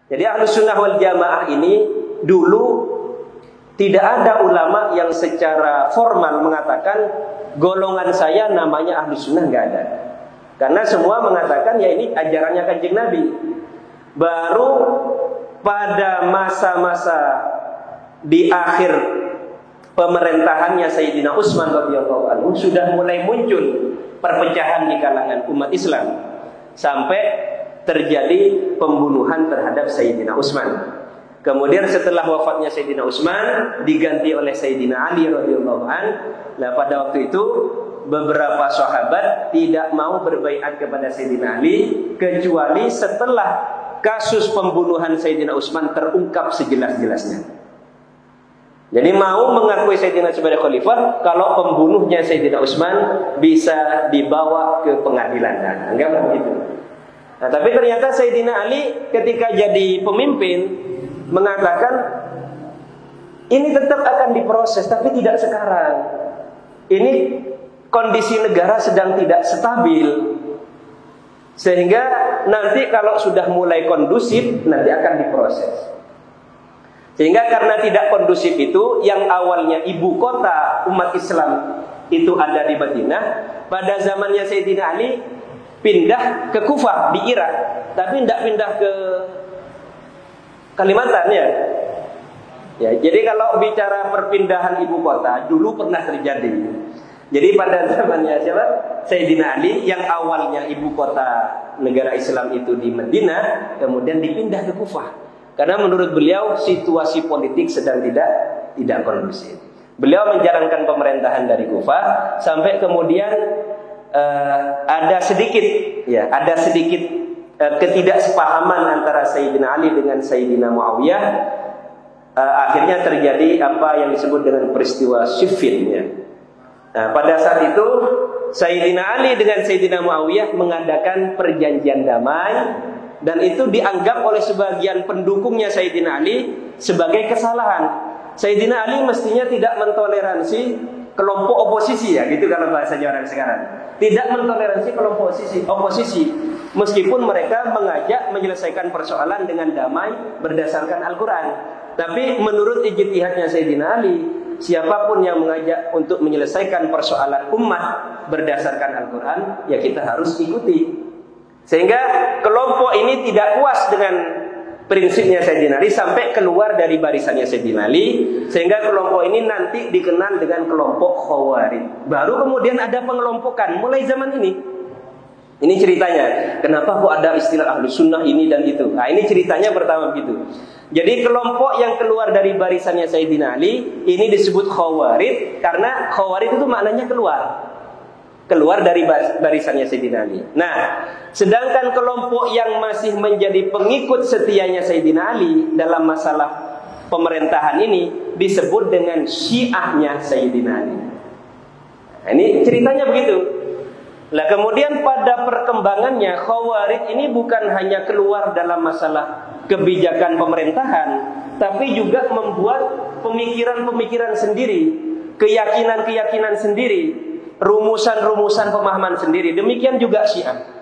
Jadi Ahlus Sunnah wal Jamaah ini dulu tidak ada ulama yang secara formal mengatakan golongan saya namanya Ahlus Sunnah, nggak ada. Karena semua mengatakan ya ini ajarannya Kanjeng Nabi. Baru pada masa-masa di akhir pemerintahannya Sayyidina Utsman radhiyallahu anhu sudah mulai muncul perpecahan di kalangan umat Islam sampai terjadi pembunuhan terhadap Sayyidina Utsman. Kemudian setelah wafatnya Sayyidina Utsman diganti oleh Sayyidina Ali radhiyallahu an. Nah, pada waktu itu beberapa sahabat tidak mau berbaiat kepada Sayyidina Ali kecuali setelah kasus pembunuhan Sayyidina Utsman terungkap sejelas-jelasnya. Jadi mau mengakui Sayyidina sebagai khalifah kalau pembunuhnya Sayyidina Utsman bisa dibawa ke pengadilan. Nah, enggak begitu. Nah, tapi ternyata Sayyidina Ali ketika jadi pemimpin mengatakan ini tetap akan diproses tapi tidak sekarang. Ini kondisi negara sedang tidak stabil. Sehingga nanti kalau sudah mulai kondusif nanti akan diproses. Sehingga karena tidak kondusif itu, yang awalnya ibu kota umat Islam itu ada di Madinah, pada zamannya Sayyidina Ali pindah ke Kufah di Irak, tapi tidak pindah ke Kalimantan ya. Ya, jadi kalau bicara perpindahan ibu kota dulu pernah terjadi. Jadi pada zamannya siapa? Sayyidina Ali yang awalnya ibu kota negara Islam itu di Madinah, kemudian dipindah ke Kufah. Karena menurut beliau situasi politik sedang tidak kondusif. Beliau menjalankan pemerintahan dari Kufah sampai kemudian ada sedikit ketidaksepahaman antara Sayyidina Ali dengan Sayyidina Muawiyah. Akhirnya terjadi apa yang disebut dengan peristiwa Siffin ya. Nah, pada saat itu Sayyidina Ali dengan Sayyidina Muawiyah mengadakan perjanjian damai. Dan itu dianggap oleh sebagian pendukungnya Sayyidina Ali sebagai kesalahan. Sayyidina Ali mestinya tidak mentoleransi kelompok oposisi ya, gitu kalau bahasanya orang sekarang. Tidak mentoleransi kelompok oposisi, meskipun mereka mengajak menyelesaikan persoalan dengan damai berdasarkan Al-Quran. Tapi menurut ijtihadnya Sayyidina Ali, siapapun yang mengajak untuk menyelesaikan persoalan umat berdasarkan Al-Quran, ya kita harus ikuti. Sehingga kelompok ini tidak puas dengan prinsipnya Sayyidina Ali sampai keluar dari barisannya Sayyidina Ali, sehingga kelompok ini nanti dikenal dengan kelompok Khawarij. Baru kemudian ada pengelompokan mulai zaman ini. Ini ceritanya. Kenapa kok ada istilah Ahlus Sunnah ini dan itu? Nah, ini ceritanya pertama begitu. Jadi kelompok yang keluar dari barisannya Sayyidina Ali ini disebut Khawarij karena Khawarij itu maknanya keluar dari barisannya Sayyidina Ali. Nah, sedangkan kelompok yang masih menjadi pengikut setianya Sayyidina Ali dalam masalah pemerintahan ini disebut dengan Syiahnya Sayyidina Ali. Nah, ini ceritanya begitu. Nah, kemudian pada perkembangannya Khawarij ini bukan hanya keluar dalam masalah kebijakan pemerintahan, tapi juga membuat pemikiran-pemikiran sendiri, keyakinan-keyakinan sendiri, rumusan-rumusan pemahaman sendiri. Demikian juga Syiah.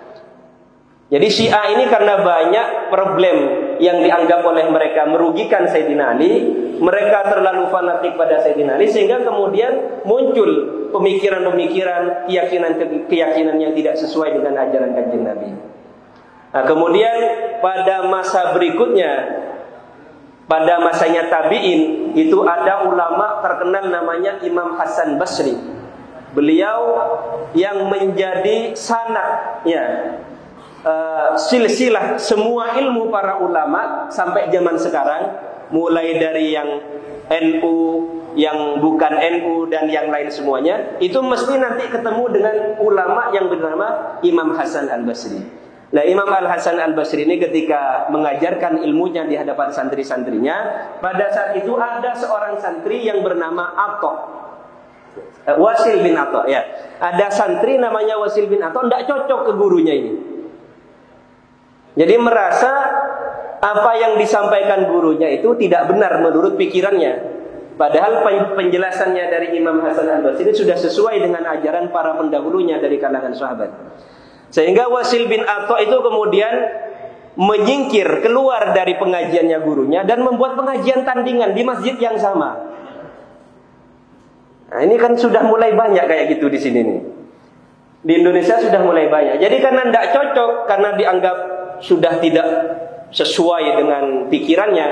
Jadi Syiah ini karena banyak problem yang dianggap oleh mereka merugikan Sayyidina Ali, mereka terlalu fanatik pada Sayyidina Ali, sehingga kemudian muncul pemikiran-pemikiran, keyakinan yang tidak sesuai dengan ajaran Kanjeng Nabi. Nah, kemudian pada masa berikutnya, pada masanya tabi'in, itu ada ulama terkenal namanya Imam Hasan Basri. Beliau yang menjadi sanadnya silsilah semua ilmu para ulama sampai zaman sekarang, mulai dari yang NU, yang bukan NU dan yang lain semuanya, itu mesti nanti ketemu dengan ulama yang bernama Imam Hasan Al-Basri. Nah, Imam Al-Hasan Al-Basri ini ketika mengajarkan ilmunya di hadapan santri-santrinya, pada saat itu ada seorang santri yang bernama Wasil bin Atha ya. Ada santri namanya Wasil bin Atha tidak cocok ke gurunya ini. Jadi merasa apa yang disampaikan gurunya itu tidak benar menurut pikirannya. Padahal penjelasannya dari Imam Hasan Al-Basri sudah sesuai dengan ajaran para pendahulunya dari kalangan sahabat. Sehingga Wasil bin Atha itu kemudian menyingkir keluar dari pengajiannya gurunya dan membuat pengajian tandingan di masjid yang sama. Nah, ini kan sudah mulai banyak kayak gitu di sini nih. Di Indonesia sudah mulai banyak. Jadi karena tidak cocok, karena dianggap sudah tidak sesuai dengan pikirannya,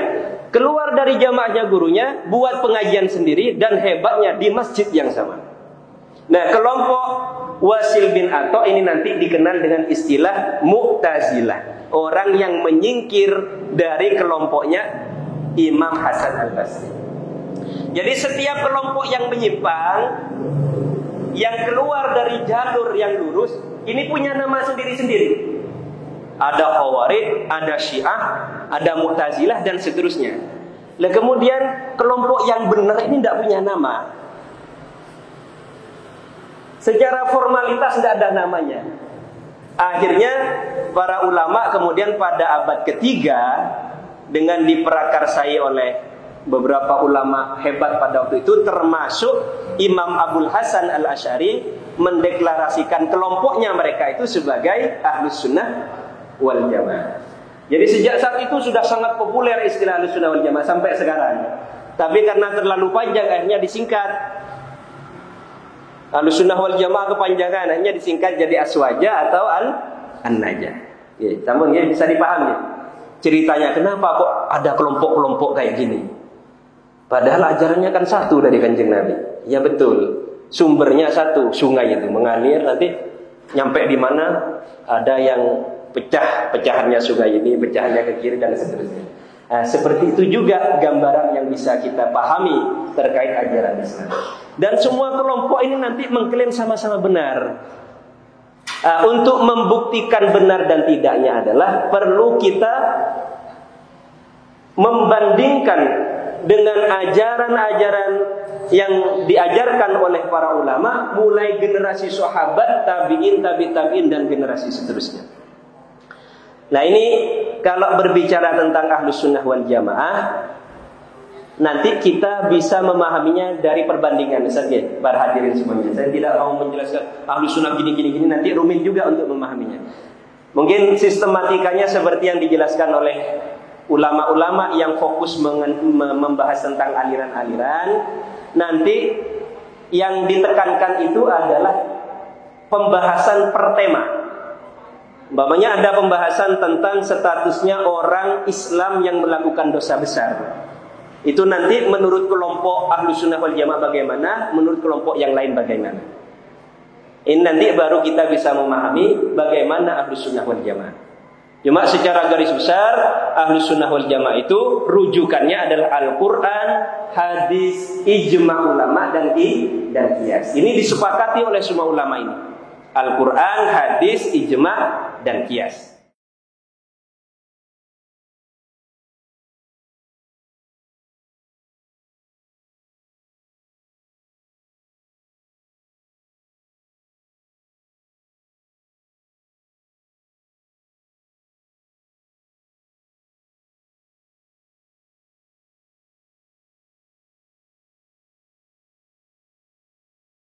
keluar dari jamaahnya gurunya, buat pengajian sendiri dan hebatnya di masjid yang sama. Nah, kelompok Wasil bin Atha ini nanti dikenal dengan istilah Mu'tazilah. Orang yang menyingkir dari kelompoknya Imam Hasan Al-Basri. Jadi setiap kelompok yang menyimpang, yang keluar dari jalur yang lurus, ini punya nama sendiri-sendiri. Ada Khawarij, ada Syiah, ada Mu'tazilah dan seterusnya. Lah kemudian kelompok yang benar ini tidak punya nama. Secara formalitas tidak ada namanya. Akhirnya para ulama kemudian pada abad ketiga dengan diperakarsai oleh beberapa ulama hebat pada waktu itu, termasuk Imam Abul Hasan Al-Asy'ari, mendeklarasikan kelompoknya mereka itu sebagai Ahlus Sunnah wal Jamaah. Jadi sejak saat itu sudah sangat populer istilah Ahlus Sunnah wal Jamaah sampai sekarang. Tapi karena terlalu panjang akhirnya disingkat. Ahlus Sunnah wal Jamaah kepanjangan, akhirnya disingkat jadi Aswaja atau An-Najah. Ya, namun ya bisa dipahami ceritanya kenapa kok ada kelompok-kelompok kayak gini. Padahal ajarannya kan satu dari Kanjeng Nabi. Ya betul. Sumbernya satu, sungai itu mengalir, nanti nyampe di mana ada yang pecahannya sungai ini, pecahannya ke kiri dan seterusnya. Nah, seperti itu juga gambaran yang bisa kita pahami terkait ajaran Islam. Dan semua kelompok ini nanti mengklaim sama-sama benar. Untuk membuktikan benar dan tidaknya adalah perlu kita membandingkan dengan ajaran-ajaran yang diajarkan oleh para ulama, mulai generasi sahabat, tabi'in, tabi'in dan generasi seterusnya. Nah ini kalau berbicara tentang Ahlus Sunnah wal Jamaah, nanti kita bisa memahaminya dari perbandingan saja, para hadirin semuanya. Saya tidak mau menjelaskan Ahlus Sunnah gini, nanti rumit juga untuk memahaminya. Mungkin sistematikanya seperti yang dijelaskan oleh ulama-ulama yang fokus membahas tentang aliran-aliran. Nanti yang ditekankan itu adalah pembahasan per tema. Umpamanya ada pembahasan tentang statusnya orang Islam yang melakukan dosa besar. Itu nanti menurut kelompok Ahlus Sunnah wal Jamaah bagaimana, menurut kelompok yang lain bagaimana. Ini nanti baru kita bisa memahami bagaimana Ahlus Sunnah wal Jamaah. Cuma secara garis besar Ahlus Sunnah wal Jamaah itu rujukannya adalah Al-Quran, hadis, ijma' ulama dan qiyas. Ini disepakati oleh semua ulama ini. Al-Quran, hadis, ijma' dan qiyas.